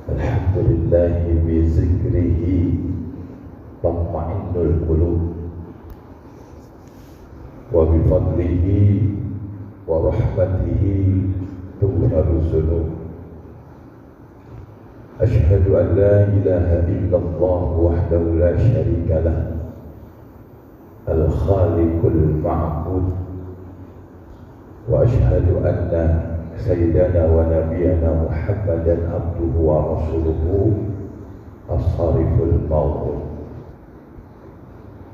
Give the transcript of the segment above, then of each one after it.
Alhamdulillah bi zikrihi tatma'innul qulub wa bi fadlihi wa rahmatihi tuhharuz zunub. Asyhadu an la ilaha illallah wahdahu la syarika lah, al-khaliqul ma'bud, wa asyhadu anna sayyidana wa nabiyana Muhammadan abduhu wa rasuluhu as-sariful maw'ud.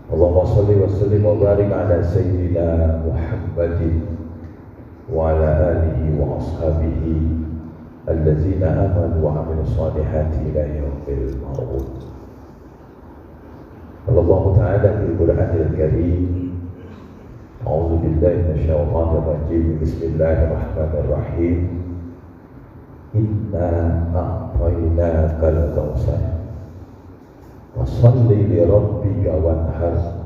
Allahumma salli wa sallim wa barik ala sayyidina Muhammadin wa ala alihi wa ashabihi allazina amanu wa amilu salihati ila yaumil maw'ud. Allah Ta'ala fil Qur'anil Karim, a'udzu billahi minasyaitonir rajim, bismillahirrahmanirrahim. Inna a'tainakal kautsar fasholli li rabbika wanhar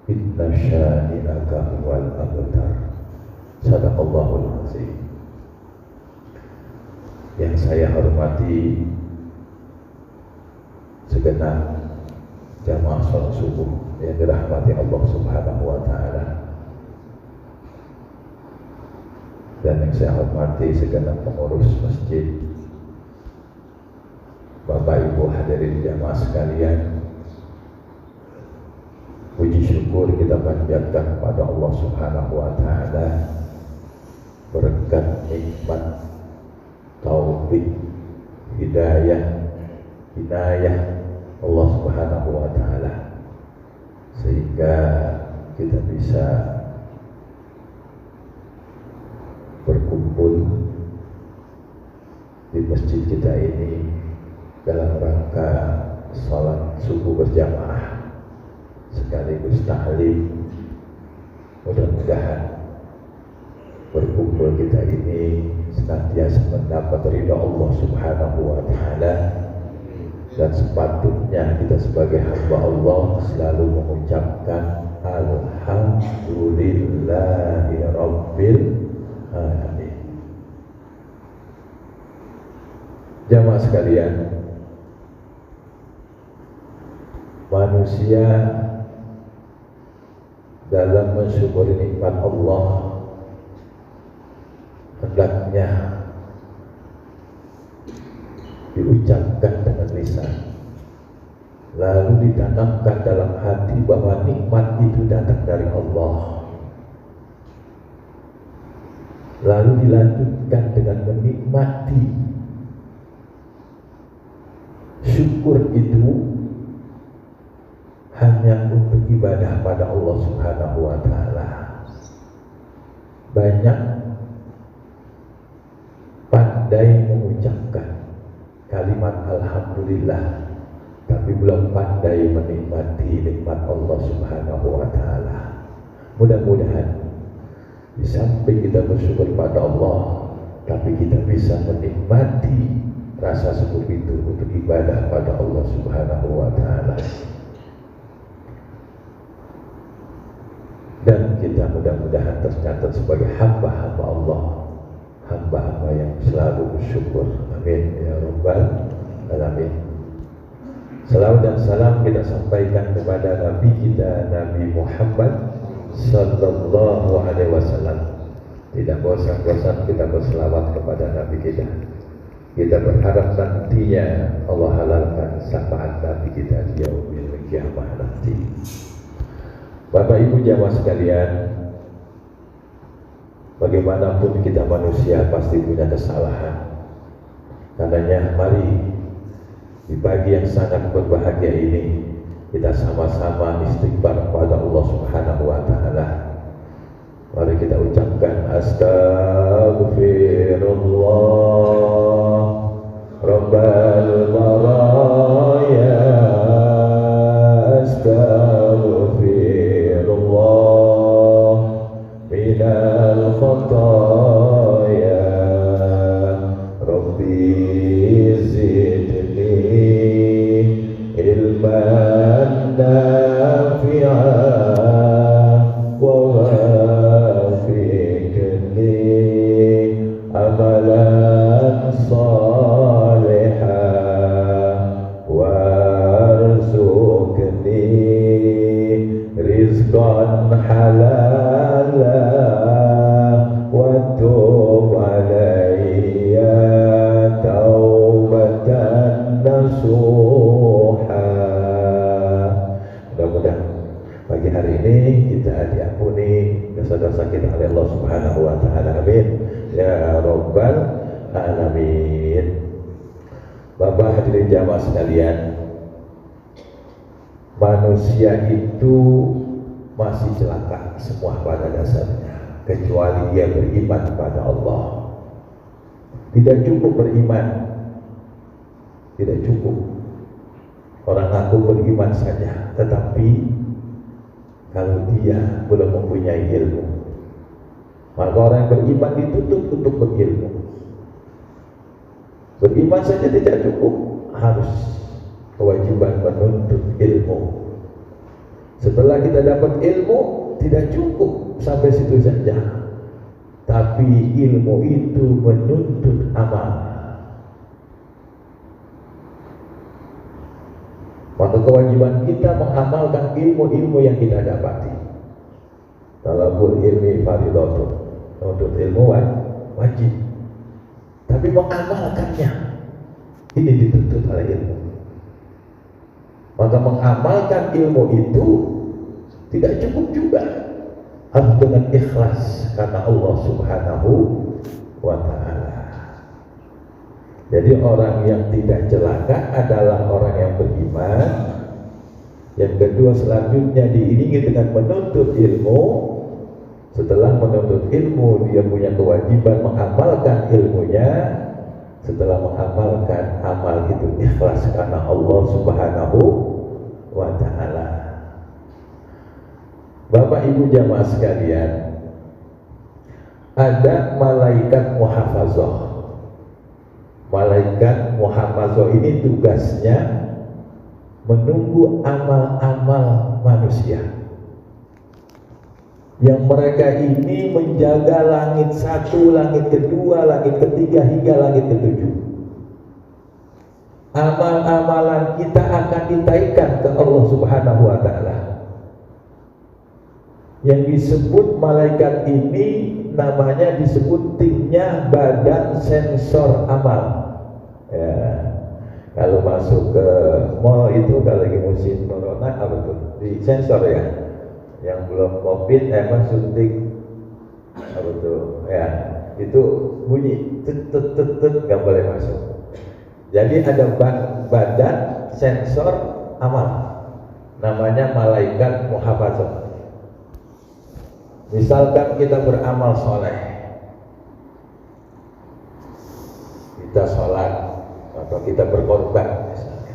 inna syani'aka huwal abtar. Sadaqallahul azim. Yang saya hormati segenap jamaah salat subuh yang dirahmati Allah Subhanahu wa Ta'ala, dan yang saya hormati segenap pengurus masjid, Bapak Ibu hadirin jamaah sekalian. Puji syukur kita panjatkan kepada Allah Subhanahu wa Ta'ala berkat nikmat taufik, hidayah, inayah Allah Subhanahu wa Ta'ala, sehingga kita bisa berkumpul di masjid kita ini dalam rangka salat subuh berjamaah sekaligus ta'lim. Mudah-mudahan berkumpul kita ini senantiasa mendapat ridha Allah Subhanahu wa Ta'ala, dan sepatutnya kita sebagai hamba Allah selalu mengucapkan alhamdulillahi rabbil alamin. Jamaah sekalian, manusia dalam mensyukuri nikmat Allah hendaknya diucapkan dengan lisan, lalu ditanamkan dalam hati bahwa nikmat itu datang dari Allah, lalu dilanjutkan dengan menikmati syukur itu hanya untuk ibadah pada Allah Subhanahu wa Ta'ala. Banyak pandai mengucapkan kalimat alhamdulillah, tapi belum pandai menikmati nikmat Allah Subhanahu wa Ta'ala. Mudah-mudahan di samping kita bersyukur pada Allah, tapi kita bisa menikmati rasa syukur itu untuk ibadah pada Allah Subhanahu wa Ta'ala, dan kita mudah-mudahan tercatat sebagai hamba-hamba Allah, hamba-hamba yang selalu bersyukur. Amin ya rabbal alamin. Salawat dan salam kita sampaikan kepada Nabi kita, Nabi Muhammad sallallahu alaihi wasallam. Tidak bosan-bosan kita berselawat kepada Nabi kita. Kita berharap nantinya Allah halalkan syafaat Nabi kita di yaumil qiyamah nanti. Bapak Ibu jamaah sekalian, bagaimanapun kita manusia pasti punya kesalahan. Karenanya mari di pagi yang sangat berbahagia ini kita sama-sama istighfar kepada Allah Subhanahu wa Ta'ala. Mari kita ucapkan astaghfirullah rabbal baraya, astaghfirullah minal khataya, rabbi zidni ilman nafi'an wa wafiqni nasuha. Mudah-mudahan pagi hari ini kita diampuni dosa-dosa kita oleh Allah Subhanahu wa taala. Amin ya rabbal alamin. Bapak hadirin jamaah sekalian, manusia itu masih celaka semua pada dasarnya, kecuali dia beriman kepada Allah. Tidak cukup beriman, tidak cukup orang ngaku beriman saja, tetapi kalau dia belum mempunyai ilmu, maka orang yang beriman dituntut untuk berilmu. Beriman saja tidak cukup, harus kewajiban menuntut ilmu. Setelah kita dapat ilmu, tidak cukup sampai situ saja, tapi ilmu itu menuntut amal. Maka kewajiban kita mengamalkan ilmu-ilmu yang kita dapati. Talabul ilmi fardhatun, menuntut ilmu wajib, tapi mengamalkannya ini dituntut oleh ilmu. Maka mengamalkan ilmu itu tidak cukup juga, harus dengan ikhlas karena Allah Subhanahu wa ta'ala. Jadi orang yang tidak celaka adalah orang yang beriman. Yang kedua, selanjutnya diiringi dengan menuntut ilmu. Setelah menuntut ilmu, dia punya kewajiban mengamalkan ilmunya. Setelah mengamalkan amal itu ikhlas karena Allah Subhanahu wa ta'ala. Bapak Ibu jamaah sekalian, ada malaikat muhafazah. Malaikat muhafazah ini tugasnya menunggu amal-amal manusia. Yang mereka ini menjaga langit satu, langit kedua, langit ketiga, hingga langit ketujuh. Amal-amalan kita akan ditaikkan ke Allah Subhanahu wa ta'ala. Yang disebut malaikat ini namanya disebut timnya badan sensor amal. Ya, kalau masuk ke mall itu kalau lagi musim corona apa tuh? Di sensor ya. Yang belum covid suntik apa tuh? Ya, itu bunyi tet nggak boleh masuk. Jadi ada badan sensor amal, namanya malaikat muhafazah. Misalkan kita beramal soleh, kita sholat atau kita berkorban misalnya,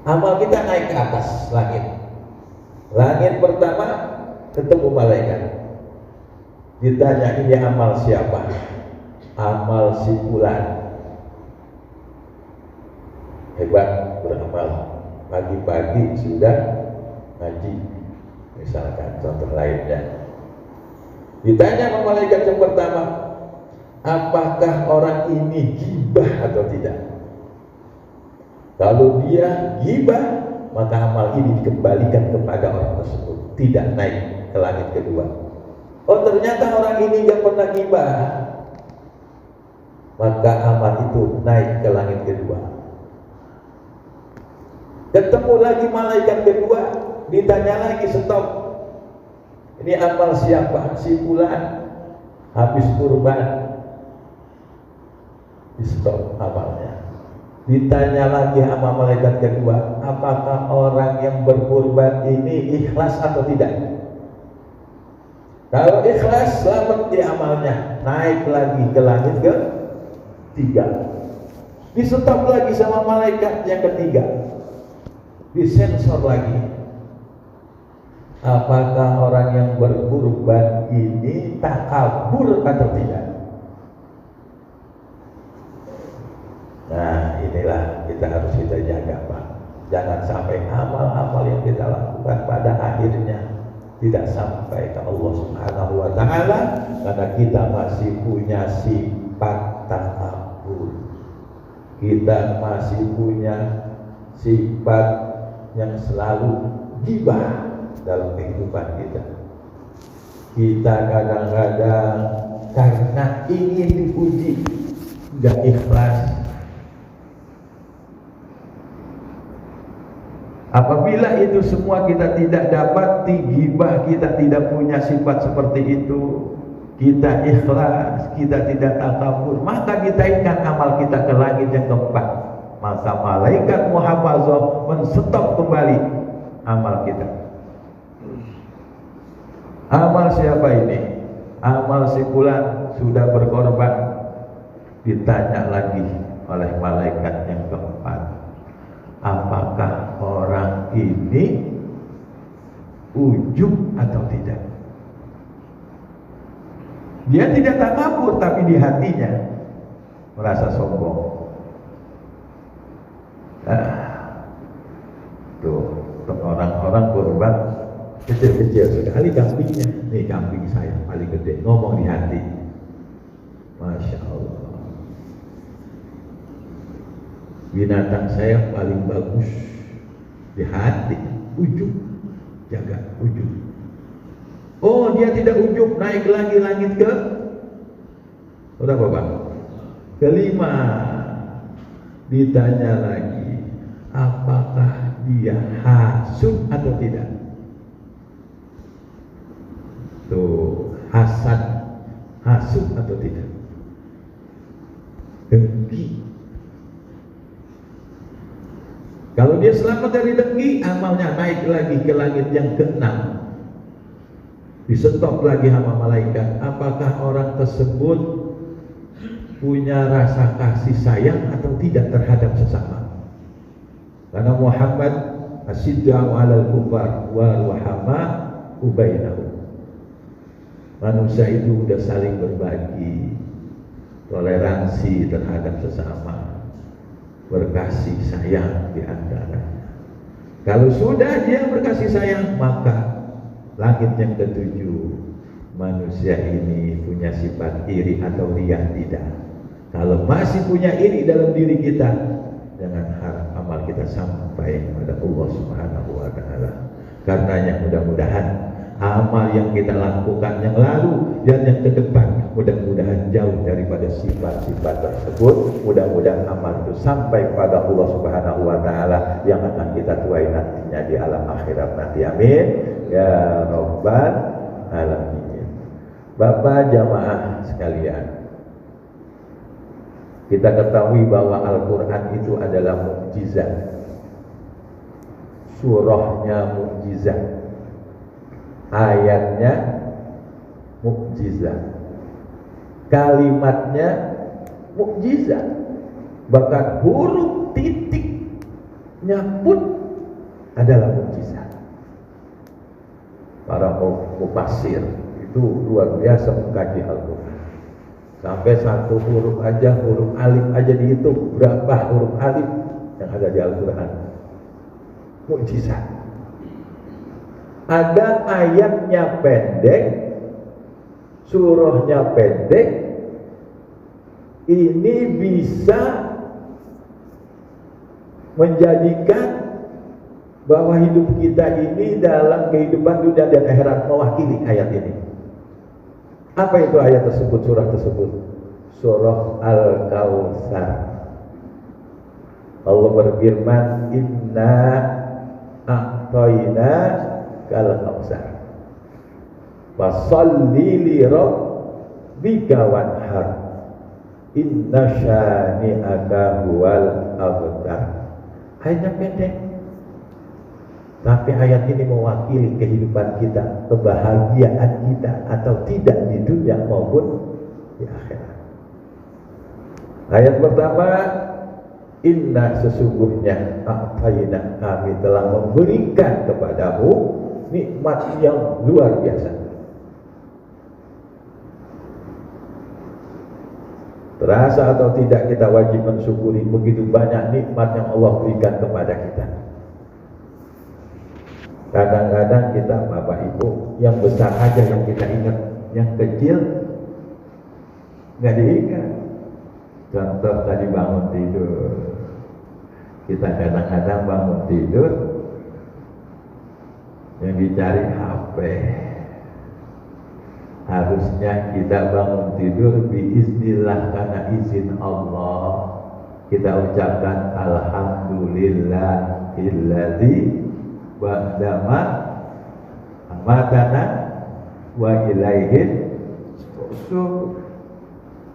amal kita naik ke atas langit. Langit pertama ketemu malaikat, ditanya ini amal siapa? Amal si fulan, hebat beramal, pagi-pagi sudah ngaji misalkan, contoh lainnya. Ditanya sama malaikat yang pertama, apakah orang ini ghibah atau tidak? Kalau dia ghibah, maka amal ini dikembalikan kepada orang tersebut, tidak naik ke langit kedua. Oh, ternyata orang ini gak pernah ghibah, maka amal itu naik ke langit kedua. Ketemu lagi malaikat kedua, ditanya lagi, stop, ini amal siapa? Si fulan habis kurban, di stop amalnya. Ditanya lagi sama malaikat kedua, apakah orang yang berkurban ini ikhlas atau tidak? Kalau ikhlas, selamat di amalnya, naik lagi ke langit ke tiga. Di stop lagi sama malaikat yang ketiga, disensor lagi, apakah orang yang berkurban ini takabur atau tidak? Nah, inilah kita jaga, Pak. Jangan sampai amal-amal yang kita lakukan pada akhirnya tidak sampai ke Allah Subhanahu wa ta'ala, karena kita masih punya sifat takabur. Kita masih punya sifat yang selalu ghibah dalam kehidupan kita. Kita kadang-kadang karena ingin dipuji, gak ikhlas, Apabila itu semua kita tidak dapati, ghibah, kita tidak punya sifat seperti itu, kita ikhlas, kita tidak takabur, maka ditaikkan amal kita ke langit yang keempat. Maka malaikat muhafazah menstop kembali amal kita. Amal siapa ini? Amal si fulan sudah berkorban. Ditanya lagi oleh malaikat yang keempat, apakah orang ini ujub atau tidak? Dia tidak takabur, tapi di hatinya merasa sombong. Tuh, orang-orang korban kecil-kecil sekali kambingnya. Nih kambing saya paling gede, ngomong di hati. Masya Allah. Binatang saya paling bagus di hati, ujub, jaga ujub. Oh, dia tidak ujub, naik lagi langit ke berapa Bang? Kelima. Ditanya lagi, apakah dia hasud atau tidak? Tuh, hasad, hasud atau tidak? Dengki. Kalau dia selamat dari dengki, amalnya naik lagi ke langit yang keenam. Disetop lagi sama malaikat. Apakah orang tersebut punya rasa kasih sayang atau tidak terhadap sesama? Karena Muhammad asyidda'u 'alal kufar wa ruhama bainahum. Manusia itu udah saling berbagi, toleransi terhadap sesama, berkasih sayang di antaranya. Kalau sudah dia berkasih sayang, maka langit yang ketujuh, manusia ini punya sifat iri atau riya tidak. Kalau masih punya iri dalam diri kita, jangan harap amal kita sampai kepada Allah Subhanahu wa taala. Karenanya mudah-mudahan amal yang kita lakukan yang lalu dan yang ke depan mudah-mudahan jauh daripada sifat-sifat tersebut. Mudah-mudahan amal itu sampai kepada Allah Subhanahu wa taala yang akan kita tuai nantinya di alam akhirat nanti. Amin ya rabbal alamin. Bapak jamaah sekalian, kita ketahui bahwa Al-Quran itu adalah mukjizat. Surahnya mukjizat, ayatnya mukjizat, kalimatnya mukjizat, bahkan huruf titiknya pun adalah mukjizat. Para mufassir itu luar biasa mengkaji Al-Quran. Sampai satu huruf aja, huruf alif aja dihitung berapa huruf alif yang ada di Al-Quran. Mukjizat. Ada ayatnya pendek, surahnya pendek, ini bisa menjadikan bahwa hidup kita ini dalam kehidupan dunia dan akhirat mewakili ayat ini. Apa itu ayat tersebut, surah tersebut? Surah Al-Kautsar. Allah berfirman, inna a'tayna kal kautsar fasalli li rabbika wanhar inna syani'aka huwal abtar. Ayatnya pendek, tapi ayat ini mewakili kehidupan kita, kebahagiaan kita atau tidak di dunia maupun di akhirat. Ayat pertama, inna sesungguhnya a'tayna kami telah memberikan kepadamu nikmat yang luar biasa. Terasa atau tidak kita wajib mensyukuri begitu banyak nikmat yang Allah berikan kepada kita. Kadang-kadang kita Bapak Ibu yang besar aja yang kita ingat, yang kecil nggak diingat. Contoh tadi bangun tidur, kita kadang-kadang bangun tidur yang dicari HP. Harusnya kita bangun tidur biiznillah karena izin Allah. kita ucapkan alhamdulillahilladzi ba'dama amatana wa ilaihin. So,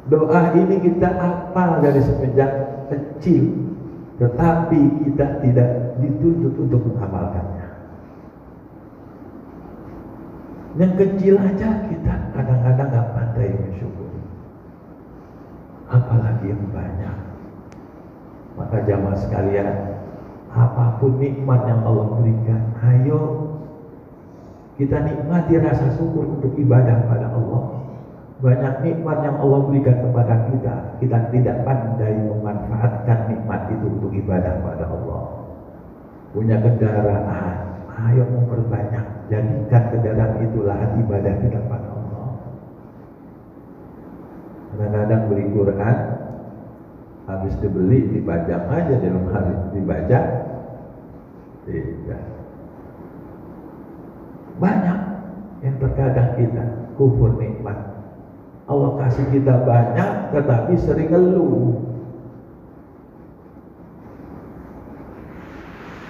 doa ini kita hafal dari semenjak kecil, tetapi kita tidak dituntut untuk mengamalkannya. Yang kecil aja kita kadang-kadang nggak pandai bersyukur, apalagi yang banyak. Maka jamaah sekalian, apapun nikmat yang Allah berikan, ayo kita nikmati rasa syukur untuk ibadah pada Allah. Banyak nikmat yang Allah berikan kepada kita, kita tidak pandai memanfaatkan nikmat itu untuk ibadah pada Allah. Punya kendaraan, ayo memperbanyak, jadikan kendaraan itu lahan ibadah kita pada Allah. Kadang-kadang beli Quran, habis dibeli dipajang aja di rumah, dibaca tidak. Banyak yang terkadang kita kufur nikmat. Allah kasih kita banyak, tetapi sering ngeluh.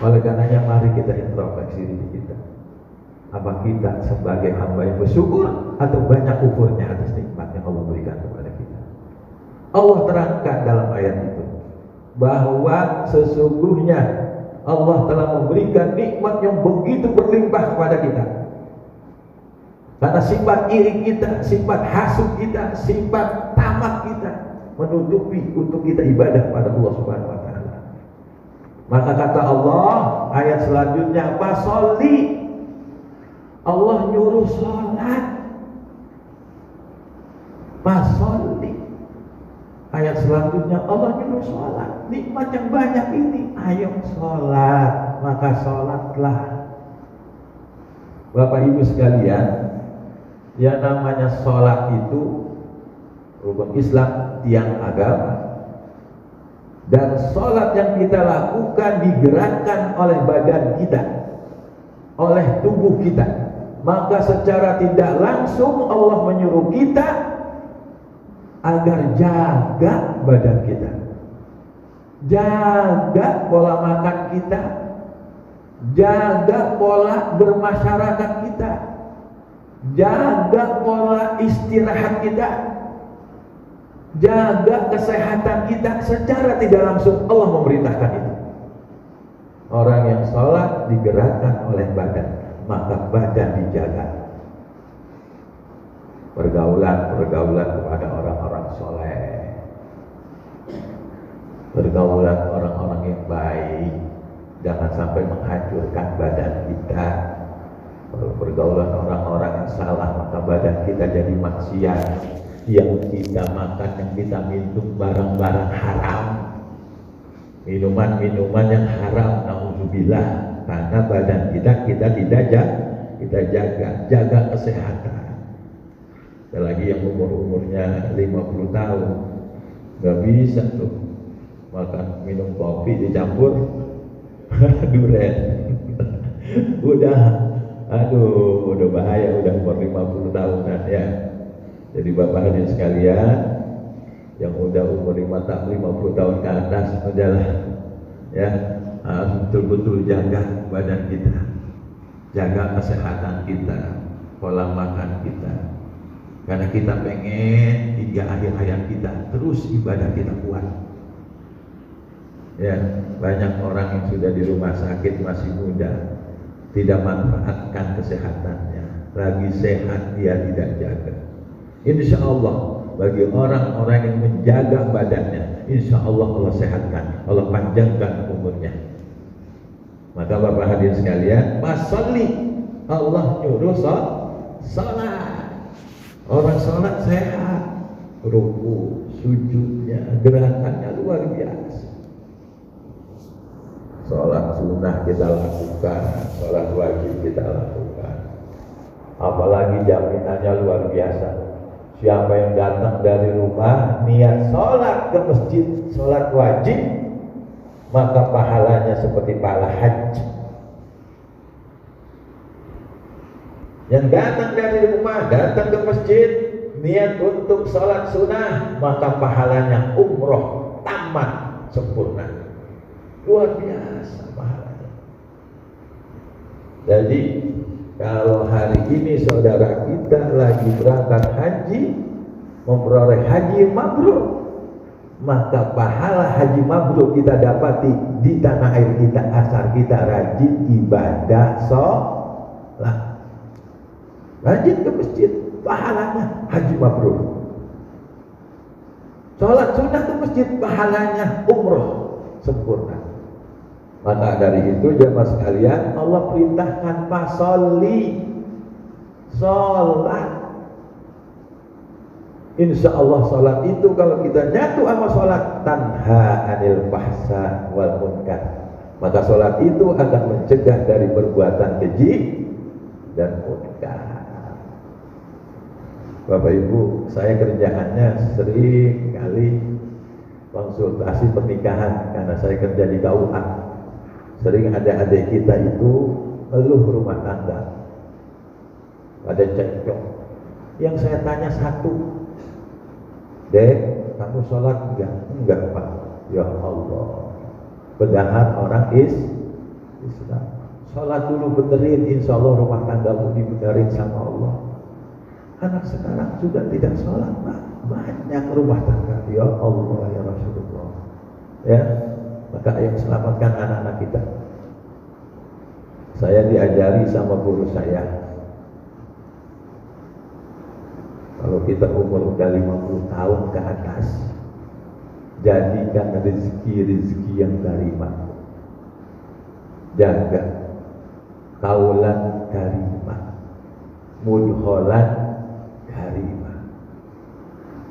Oleh karenanya mari kita introspeksi diri kita. Apa kita sebagai hamba yang bersyukur atau banyak kufurnya atas nikmat yang Allah berikan kepada kita? Allah terangkan dalam ayat itu bahwa sesungguhnya Allah telah memberikan nikmat yang begitu berlimpah kepada kita. Karena sifat iri kita, sifat hasud kita, sifat tamak kita menutupi untuk kita ibadah pada Allah Subhanahu wa taala. Maka kata Allah ayat selanjutnya, "Fasolli." Allah nyuruh sholat. Fasolli. Ayat selanjutnya Allah nyuruh sholat. Nikmat yang banyak ini, ayo sholat. Maka sholatlah. Bapak Ibu sekalian, yang namanya sholat itu rukun Islam, tiang agama. Dan sholat yang kita lakukan digerakkan oleh badan kita, oleh tubuh kita. Maka secara tidak langsung Allah menyuruh kita agar jaga badan kita, jaga pola makan kita, jaga pola bermasyarakat kita, jaga pola istirahat kita, jaga kesehatan kita. Secara tidak langsung Allah memerintahkan itu. Orang yang sholat digerakkan oleh badan, maka badan dijaga. Pergaulan kepada orang-orang soleh, pergaulan orang-orang yang baik, jangan sampai menghancurkan badan kita. Kalau pergaulan orang-orang yang salah, maka badan kita jadi maksiat. Yang kita makan, yang kita minum barang-barang haram, minuman-minuman yang haram, na'udzubillah. Karena badan kita tidak jaga kesehatan. Apalagi yang umurnya 50 tahun, nggak bisa tuh makan minum kopi dicampur duren. udah bahaya, udah umur 50 tahunan ya. Jadi Bapak hadirin sekalian, yang udah umur 50 tahun ke atas adalah ya, harus betul-betul jaga badan kita, jaga kesehatan kita, pola makan kita. Karena kita pengen hingga akhir hayat kita terus ibadah kita kuat. Ya, banyak orang yang sudah di rumah sakit masih muda, tidak manfaatkan kesehatannya, lagi sehat dia tidak jaga. Insya Allah bagi orang-orang yang menjaga badannya, insya Allah Allah sehatkan, Allah panjangkan umurnya. Maka Bapak hadirin sekalian, masolli, Allah nyuruh sholat. Orang sholat sehat, ruku, sujudnya, gerakannya luar biasa. Sholat sunnah kita lakukan, sholat wajib kita lakukan. Apalagi jaminannya luar biasa. Siapa yang datang dari rumah niat sholat ke masjid, sholat wajib, maka pahalanya seperti pahala haji. Yang datang dari rumah, datang ke masjid, niat untuk sholat sunnah, maka pahalanya umroh tamat sempurna. Luar biasa pahalanya. Jadi kalau hari ini saudara kita lagi berangkat haji, memperoleh haji mabrur, maka pahala haji mabrur kita dapati di tanah air kita asal kita rajin ibadah sholat, rajin ke masjid, pahalanya haji mabrur. Sholat sunnah ke masjid, pahalanya umroh sempurna. Maka dari itu jemaah sekalian, Allah perintahkan fasolli, sholat. Insya Allah sholat itu kalau kita nyatu sama sholat, tanha anil fahsya wal munkar, maka sholat itu akan mencegah dari perbuatan keji dan munkar. Bapak Ibu, saya kerjaannya sering kali konsultasi pernikahan karena saya kerja di KUA. Sering ada adik kita itu ngeluh rumah tangga, ada cekcok. Yang saya tanya satu, Dek, kamu sholat enggak? Enggak Pak. Ya Allah, padahal orang Islam. Sholat dulu benerin, insya Allah rumah tanggamu dibenerin sama Allah. Anak sekarang sudah tidak sholat Pak, banyak rumah tangga. Ya Allah, ya Rasulullah. Ya, maka yang selamatkan anak-anak kita. Saya diajari sama guru saya, kalau kita umur udah 50 tahun ke atas, jadikan rezeki yang karimah, jaga kaulan karimah, mudholan karimah.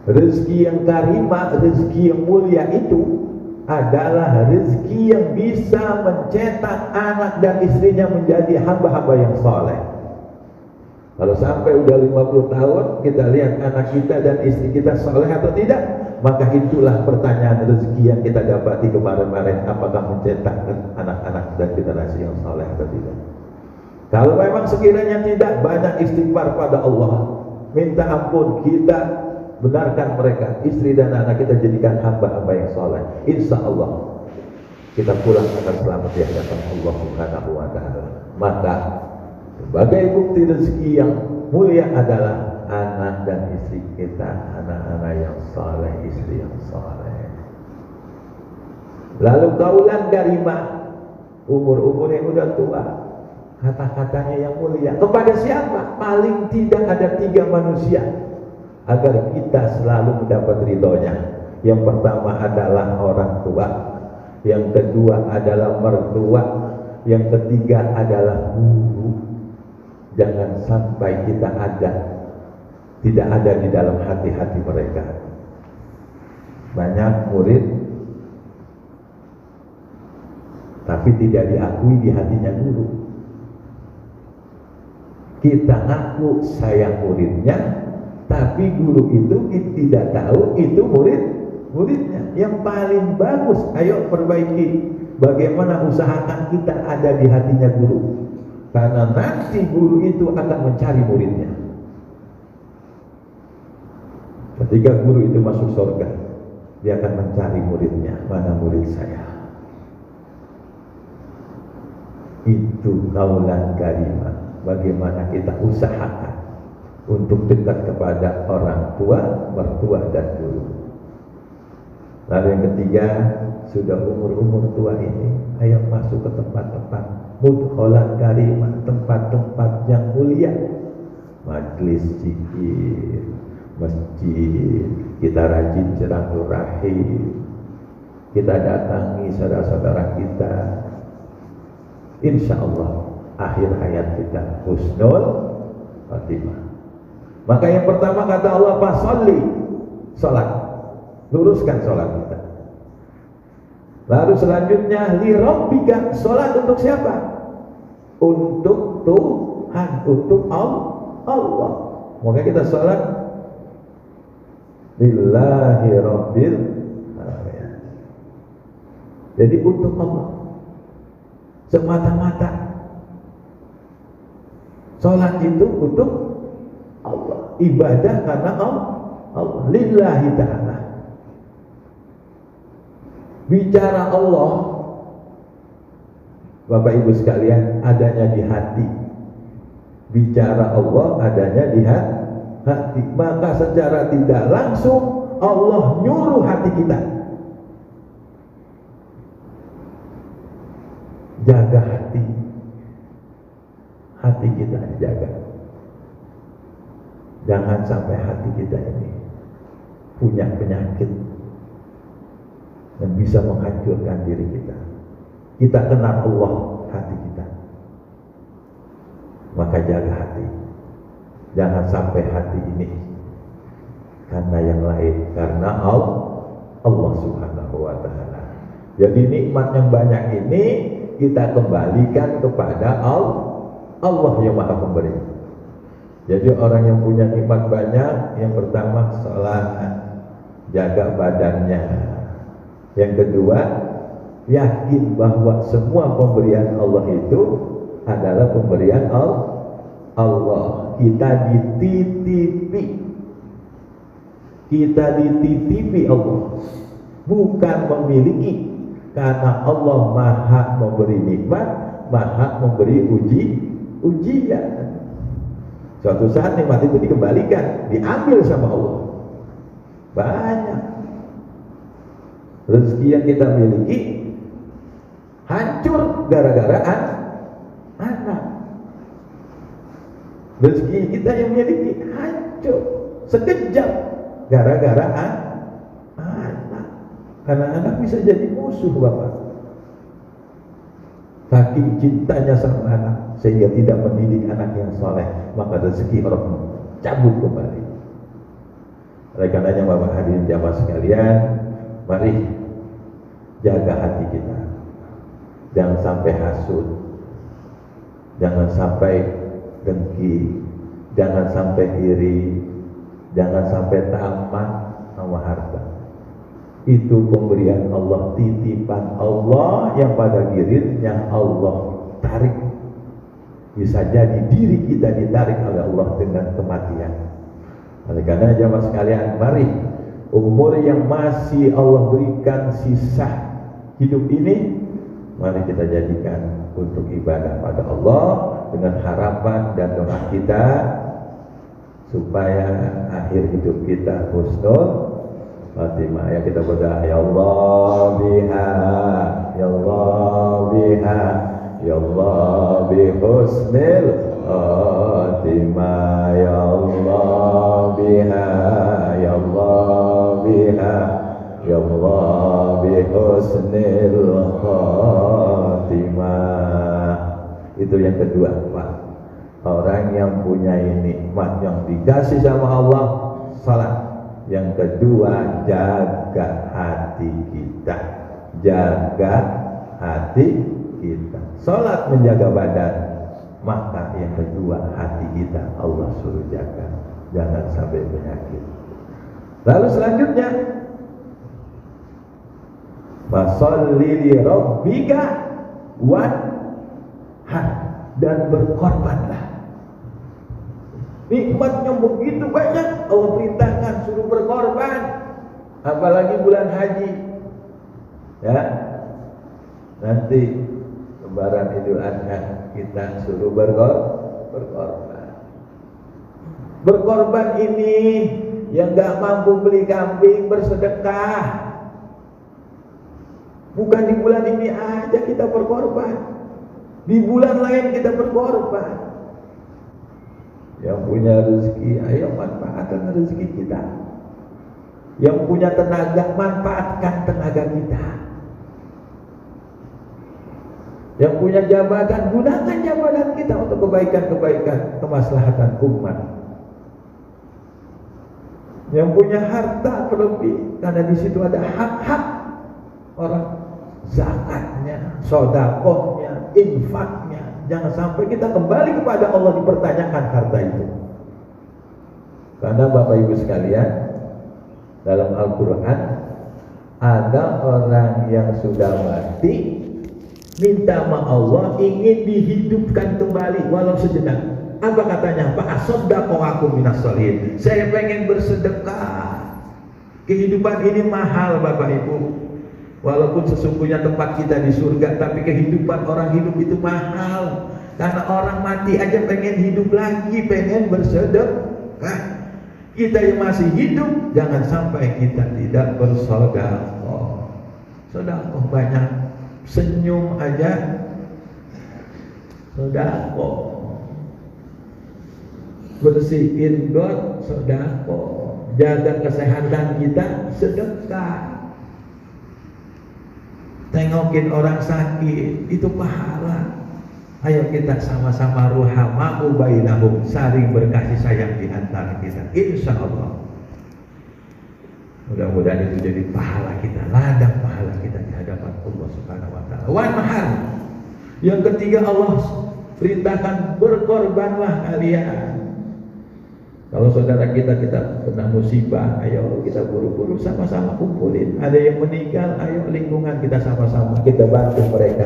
Rezeki yang karimah, rezeki yang mulia itu adalah rezeki yang bisa mencetak anak dan istrinya menjadi hamba-hamba yang soleh. Kalau sampai udah 50 tahun kita lihat anak kita dan istri kita soleh atau tidak, maka itulah pertanyaan rezeki yang kita dapati kemarin-kemarin, apakah mencetak anak-anak dan generasi yang soleh atau tidak. Kalau memang sekiranya tidak, banyak istighfar pada Allah, minta ampun, kita benarkan mereka, istri dan anak kita jadikan hamba-hamba yang soleh. Insya Allah kita pulang akan selamat di hadapan Allah Subhanahu wa Ta'ala. Maka sebagai bukti rezeki yang mulia adalah anak dan istri kita, anak-anak yang soleh, istri yang soleh. Lalu kaulan karimah, umur-umur yang udah tua, kata-katanya yang mulia kepada siapa? Paling tidak ada 3 manusia agar kita selalu mendapat ridhonya. Yang pertama adalah orang tua, yang kedua adalah mertua, yang ketiga adalah guru. Jangan sampai kita tidak ada di dalam hati-hati mereka. Banyak murid tapi tidak diakui di hatinya guru. Kita ngaku saya muridnya, tapi guru itu tidak tahu itu muridnya. Yang paling bagus, ayo perbaiki. Bagaimana usahakan kita ada di hatinya guru, karena nanti guru itu akan mencari muridnya. Ketika guru itu masuk surga, dia akan mencari muridnya. Mana murid saya? Itu kaulan karimah. Bagaimana kita usahakan untuk dekat kepada orang tua, mertua dan guru. Lalu yang ketiga, sudah umur-umur tua ini, ayo masuk ke tempat-tempat mudholan karimah, tempat-tempat yang mulia, majlis zikir, masjid, kita rajin silaturahim, kita datangi saudara-saudara kita. Insya Allah akhir hayat kita husnul khatimah. Maka yang pertama kata Allah, fasolli, sholat, luruskan sholat kita. Lalu selanjutnya, li rabbika, sholat untuk siapa? Untuk Tuhan, untuk Allah. Maka kita sholat lillahi rabbil alamin. Jadi untuk Allah semata-mata. Sholat itu untuk Allah, ibadah karena Allah, lillahi ta'ala. Bicara Allah, Bapak Ibu sekalian, adanya di hati. Bicara Allah adanya di hati. Maka secara tidak langsung Allah nyuruh hati kita, jaga hati. Hati kita dijaga. Jangan sampai hati kita ini punya penyakit yang bisa menghancurkan diri kita. Kita kenal Allah hati kita, maka jaga hati. Jangan sampai hati ini karena yang lain, karena Allah Subhanahu wa ta'ala. Jadi nikmat yang banyak ini kita kembalikan kepada Allah yang Maha Pemberi. Jadi orang yang punya nikmat banyak, yang pertama sholat, jaga badannya. Yang kedua, yakin bahwa semua pemberian Allah itu adalah pemberian Allah. Kita dititipi Allah, bukan memiliki. Karena Allah Maha memberi nikmat, Maha memberi ujian. Suatu saat nikmat itu dikembalikan, diambil sama Allah. Banyak rezeki yang kita miliki hancur gara-gara anak. Rezeki kita yang miliki hancur sekejap gara-gara anak. Karena anak bisa jadi musuh Bapak. Saking cintanya sama anak sehingga tidak mendidik anak yang soleh, maka rezeki orang cabut kembali. Oleh karenanya Bapak hadirin jamaah sekalian, mari jaga hati kita. Jangan sampai hasud, jangan sampai dengki, jangan sampai iri, jangan sampai tamak sama harta. Itu pemberian Allah, titipan Allah yang pada girirnya Allah tarik. Bisa jadi diri kita ditarik oleh Allah dengan kematian. Oleh karena jamaah sekalian, mari umur yang masih Allah berikan sisa hidup ini, mari kita jadikan untuk ibadah pada Allah dengan harapan dan doa kita supaya akhir hidup kita husnul Fatimah. Ya kita berdoa, ya Allah biha, ya Allah biha, ya Allah bi husnil Fatimah, ya Allah biha, ya Allah biha, ya Allah bi husnil Fatimah. Itu yang kedua Pak. Orang yang punya nikmat yang dikasih sama Allah, salat. Yang kedua, jaga hati kita. Jaga hati kita. Salat menjaga badan. Maka yang kedua, hati kita Allah suruh jaga. Jangan sampai penyakit. Lalu selanjutnya, fasholli li rabbika wanhar, dan berkorbanlah. Nikmatnya begitu banyak, Allah perintahkan suruh berkorban. Apalagi bulan haji, ya. Nanti lebaran Idul Adha kita suruh berkorban. Berkorban ini yang gak mampu beli kambing bersedekah. Bukan di bulan ini aja kita berkorban, di bulan lain kita berkorban. Yang punya rezeki, ayo manfaatkan rezeki kita. Yang punya tenaga, manfaatkan tenaga kita. Yang punya jabatan, gunakan jabatan kita untuk kebaikan-kebaikan, kemaslahatan umat. Yang punya harta berlebih, karena di situ ada hak-hak orang, zakatnya, sedekahnya, infaknya. Jangan sampai kita kembali kepada Allah dipertanyakan harta itu. Karena Bapak Ibu sekalian, dalam Al-Quran ada orang yang sudah mati minta sama Allah ingin dihidupkan kembali walau sejenak. Apa katanya? Pak asodakoh aku minas solihin. Saya pengen bersedekah. Kehidupan ini mahal Bapak Ibu. Walaupun sesungguhnya tempat kita di surga, tapi kehidupan orang hidup itu mahal. Karena orang mati aja pengen hidup lagi, pengen bersedekah. Kita yang masih hidup, jangan sampai kita tidak bersedekah. Sedekah banyak, senyum aja sedekah. Bersihin got sedekah. Jaga kesehatan kita sedekah. Tengokin orang sakit, itu pahala. Ayo kita sama-sama ruhama'u bainahum, saling berkasih sayang di antara kita. Insya Allah. Mudah-mudahan itu jadi pahala kita, ladang pahala kita di hadapan Allah Subhanahu wa taala. Wan mahar. Yang ketiga, Allah perintahkan berkorbanlah kalian. Kalau saudara kita kena musibah, ayo kita buru-buru sama-sama kumpulin. Ada yang meninggal, ayo lingkungan kita sama-sama kita bantu mereka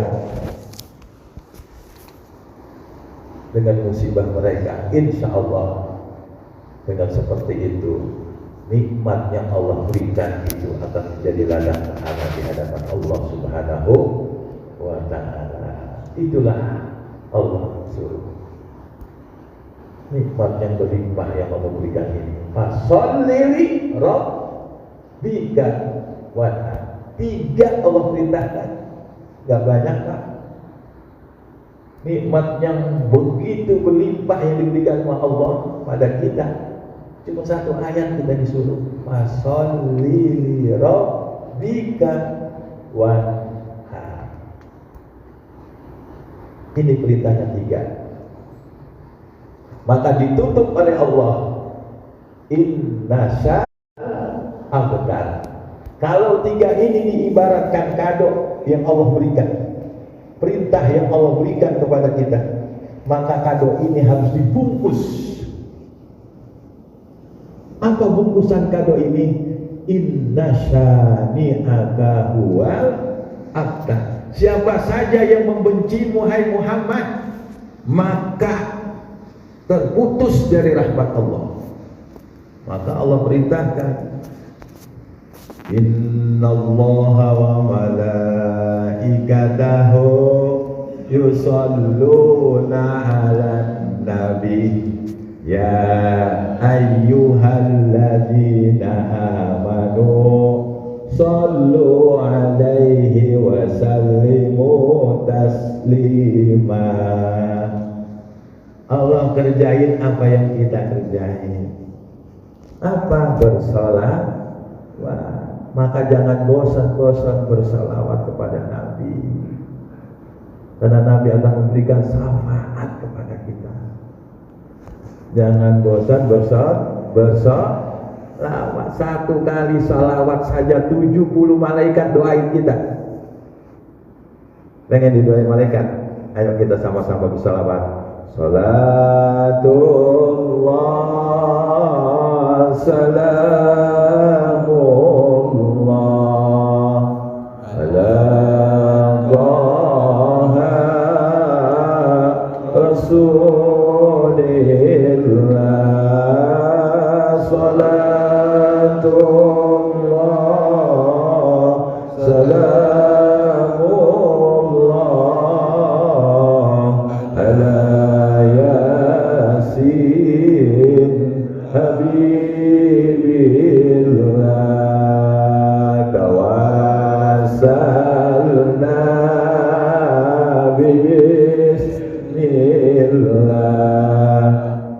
dengan musibah mereka. Insya Allah dengan seperti itu, nikmat yang Allah berikan itu akan menjadi ladang pahala di hadapan Allah Subhanahu wa taala. Itulah Allah suruh. Nikmat yang berlimpah yang Allah berikan ini. Fasholli rabbika wanhar. 3 Allah perintahkan. Gak banyak Pak. Nikmat yang begitu berlimpah yang diberikan oleh Allah pada kita. Cuma 1 ayat kita disuruh. Fasholli rabbika wanhar. Ini perintahnya 3. Maka ditutup oleh Allah, inna sya'abdan. Kalau 3 ini diibaratkan kado yang Allah berikan, perintah yang Allah berikan kepada kita, maka kado ini harus dibungkus. Apa bungkusan kado ini? Inna syani'aka huwal abtar. Siapa saja yang membencimu hai Muhammad, maka terputus dari rahmat Allah. Maka Allah perintahkan, innallaha wa malaikatahu yusalluna 'alan nabi ya ayyuhalladzina amanu sallu 'alaihi wa sallimu taslima. Allah kerjain apa yang kita kerjain. Apa? Bersolawat. Maka jangan bosan-bosan bersolawat kepada Nabi. Karena Nabi akan memberikan syafaat kepada kita. Jangan bosan bersolawat. 1 kali salawat saja 70 malaikat doain kita. Pengen didoain malaikat? Ayo kita sama-sama bersolawat. Salatullah salamullah ala Taha Rasulillah. Salatullah salamullah ala Habibillah tawassalna bismillah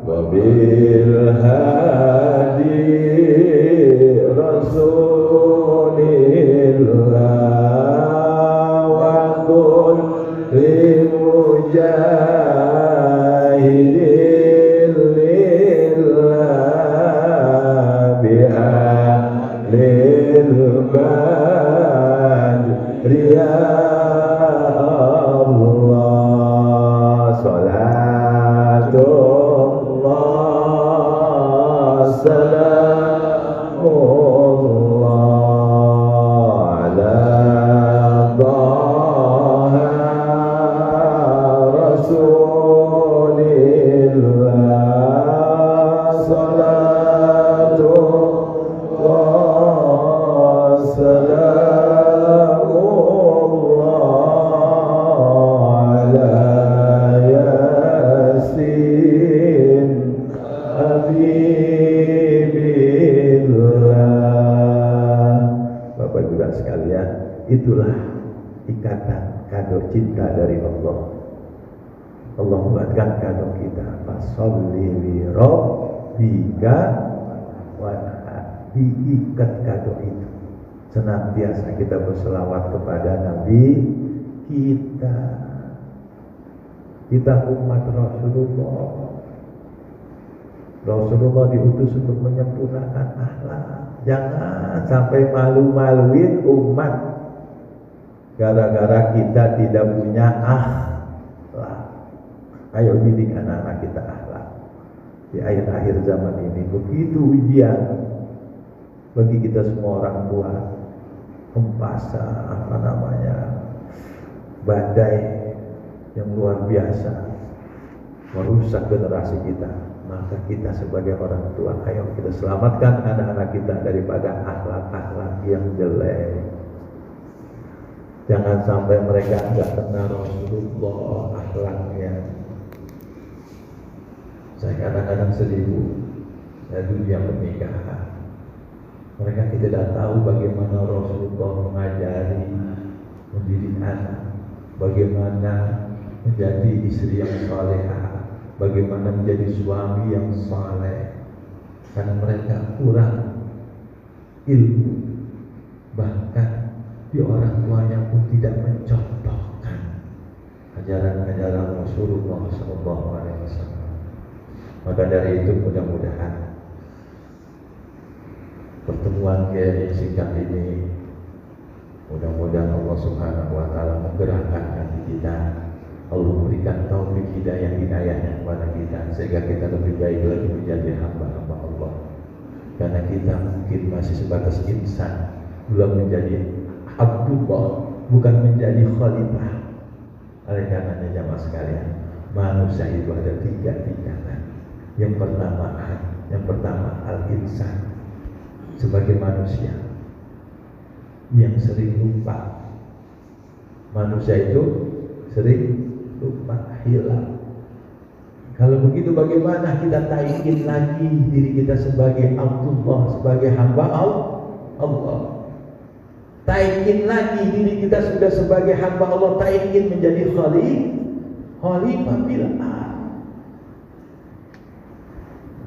wa bil hadi rasulillah wa kulli mujahidin ya Allah. Salatullah salamullah ala Taha Rasul kado cinta dari Allah. Allah buatkan kado kita, fasholli li rabbika wanhar. Diikat kado itu, senantiasa kita berselawat kepada Nabi kita. Kita umat Rasulullah. Rasulullah diutus untuk menyempurnakan akhlak. Jangan sampai malu-maluin umat gara-gara kita tidak punya akhlak. Ayo didik anak-anak kita akhlak. Di akhir-akhir zaman ini begitu ujian bagi kita semua orang tua, hempasan badai yang luar biasa merusak generasi kita. Maka kita sebagai orang tua, ayo kita selamatkan anak-anak kita daripada akhlak-akhlak yang jelek. Jangan sampai mereka enggak kenal Rasulullah akhlaknya. Saya kadang-kadang sedih, saya dunia pernikahan. Mereka tidak tahu bagaimana Rasulullah mengajari mendidik anak, bagaimana menjadi istri yang salehah, bagaimana menjadi suami yang saleh. Karena mereka kurang ilmu, bahkan di orang tuanya pun tidak mencontohkan ajaran-ajaran Rasulullah SAW. Maka dari itu mudah-mudahan pertemuan yang singkat ini, mudah-mudahan Allah Subhanahu wa Ta'ala menggerakkan hati kita. Allah memberikan taufik hidayah-hidayahnya kepada kita, sehingga kita lebih baik lagi menjadi hamba-hamba Allah. Karena kita mungkin masih sebatas insan, belum menjadi Abdullah, bukan menjadi khalifah. Oleh karenanya jamaah sekalian, manusia itu ada 3 tingkatan. Yang pertama al-insan, sebagai manusia yang sering lupa. Manusia itu sering lupa, hilang. Kalau begitu bagaimana kita taikin lagi diri kita sebagai Abdullah, sebagai hamba Allah. Taikin lagi diri kita sudah sebagai hamba Allah, taikin menjadi khalifah bil ardh.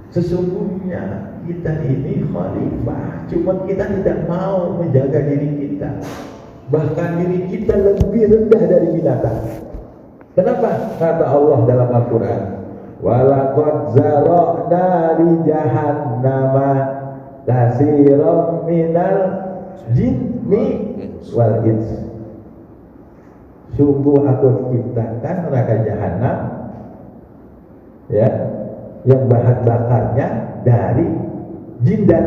Sesungguhnya kita ini khalifah, cuma kita tidak mau menjaga diri kita. Bahkan diri kita lebih rendah dari binatang. Kenapa? Kata Allah dalam Al-Quran, walaqad zara'na li jahannama katsiran minal jinni wal ins. Sungguh aku ciptakan neraka jahanam, ya, yang bahan bakarnya dari jin dan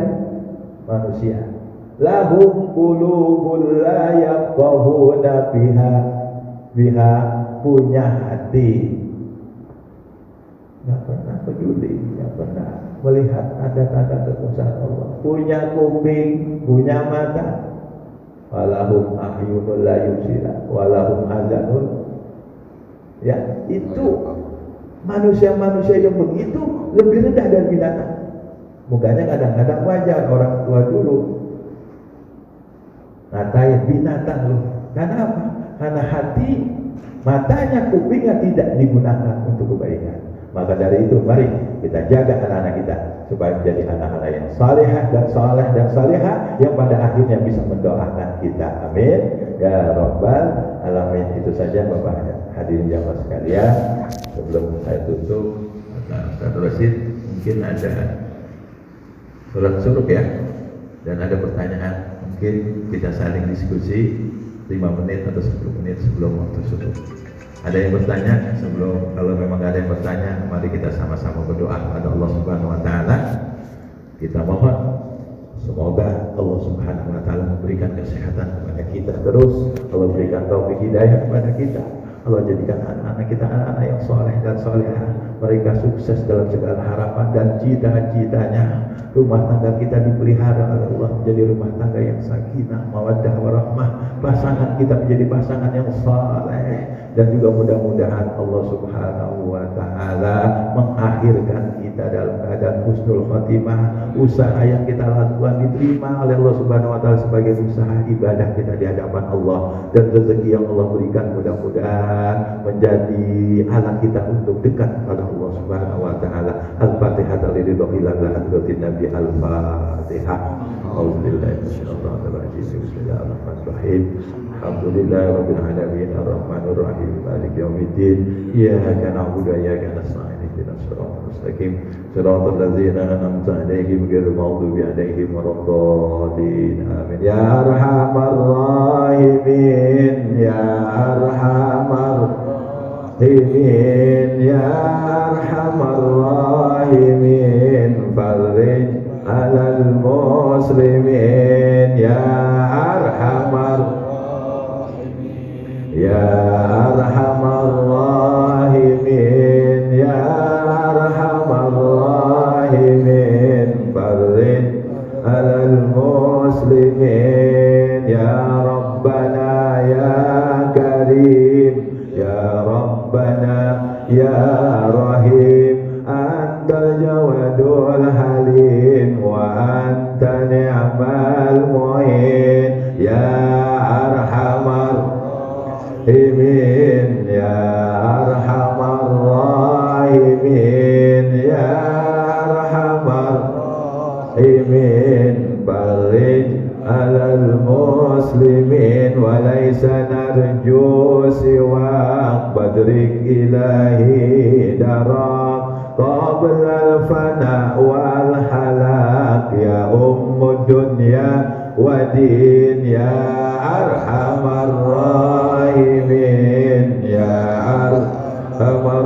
manusia. Lahum qulubul la yafqahuna biha, punya hati, nggak pernah peduli, nggak pernah melihat tanda-tanda kekuasaan Allah. Punya kuping, punya mata. Walahum ahyunul la yubsira, walahum azanun. Ya, itu manusia-manusia yang begitu lebih rendah dari binatang. Mukanya kadang-kadang wajar orang tua dulu ngatain binatang loh. Karena apa? Karena hati, matanya, kupingnya tidak digunakan untuk kebaikan. Maka dari itu mari kita jaga anak-anak kita supaya menjadi anak-anak yang salihah dan saleh dan salihah yang pada akhirnya bisa mendoakan kita. Amin ya rabbal alamin. Itu saja Bapak hadirin jamaah sekalian. Sebelum saya tutup, Ustaz Rasid mungkin ada surat suruh ya, dan ada pertanyaan, mungkin kita saling diskusi 5 menit atau 10 menit sebelum waktu subuh. Ada yang bertanya sebelum? Kalau memang ada yang bertanya, mari kita sama-sama berdoa kepada Allah Subhanahu wa Ta'ala. Kita mohon semoga Allah Subhanahu wa Ta'ala memberikan kesehatan kepada kita terus. Allah berikan taufik hidayah kepada kita. Allah jadikan anak-anak kita anak-anak yang soleh dan solehah. Mereka sukses dalam segala harapan dan cita-citanya. Rumah tangga kita dipelihara oleh Allah menjadi rumah tangga yang sakinah, mawaddah, warahmah. Pasangan kita menjadi pasangan yang saleh. Dan juga mudah-mudahan Allah Subhanahu wa Ta'ala mengakhirkan kita kita dalam keadaan husnul khotimah, usaha yang kita lakukan diterima oleh Allah Subhanahu wa taala sebagai usaha ibadah kita di hadapan Allah, dan rezeki yang Allah berikan mudah-mudahan menjadi alat kita untuk dekat kepada Allah Subhanahu wa taala. Al-Fatihah Nabi Al-Fatihah. Auzubillahi minasyaitonir rajim. Bismillahirrahmanirrahim. Alhamdulillahirabbil alamin arrahmanir rahim maliki yaumiddin. Iyyaka na'budu wa iyyaka nasta'in. Ihdinas siratal mustaqim. Siratal ladzina an'amta 'alaihim ghairil maghdubi 'alaihim waladdallin. Amin. Ya arhamar rahimin, ya arhamar rahimin, ya arhamar rahimin. Farij 'alal muslimin, ya arhamar ya arhamar rahimin, ya arhamar rahimin. Farij 'alal muslimin, ya rabbana ya karim, ya rabbana ya rahim. Antal jawadul halim wa anta ni'mal mu'in, ya arhamar rahimin, ya arhamar rahimin, ya arhamar rahimin. Farij 'alal muslimin wa laysa narju siwa badrik ilahi darak qabla al-fana wal halak, ya ummud dunya wa din, ya arhamar rahimin, ya arhamar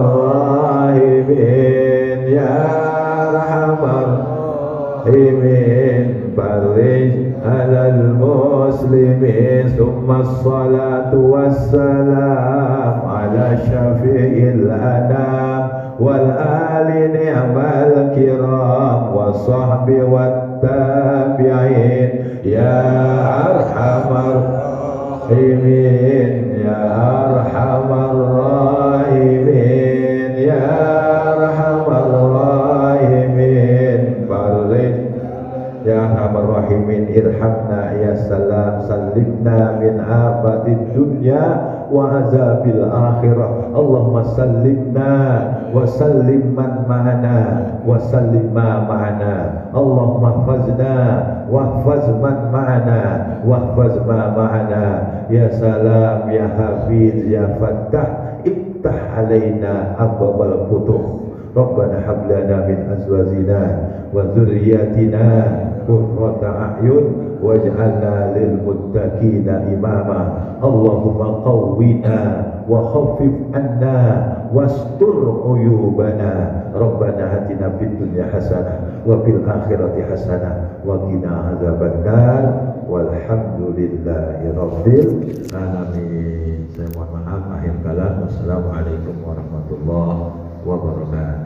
rahimin, ya arhamar rahimin. Farij 'alal muslimin. Summa as-salatu was-salam ala syafi'il anam wal ali ni'mal kiram wa sahbi wat tabi'in, ya arhamar rahimin, ya arhamar rahimin, ya arhamar rahimin. Farij ya arhamar rahimin, irhamna ya salam, sallimna min afatid dunya wa azabil akhirah. Allahumma sallimna wa sallim man ma'ana wa sallim ma ma'ana. Allahumma hfazna wa hfaz man ma'ana wa hfaz ma ma'ana. Ya salam ya hafiz ya fattah, iftah alaina abwabal futuh. Rabbana hab lana min azwajina wa dzurriyyatina qurrata a'yun waj'alna lil muttaqina imama. Allahumma qawwina wa khaffif anna wastur uyubana. Rabbana atina fid dunya hasanah wa fil akhirati hasanah wa qina adzabannar. Walhamdulillahi rabbil alamin. Saya mohon maaf akhir kalam. Wassalamualaikum warahmatullahi wabarakatuh.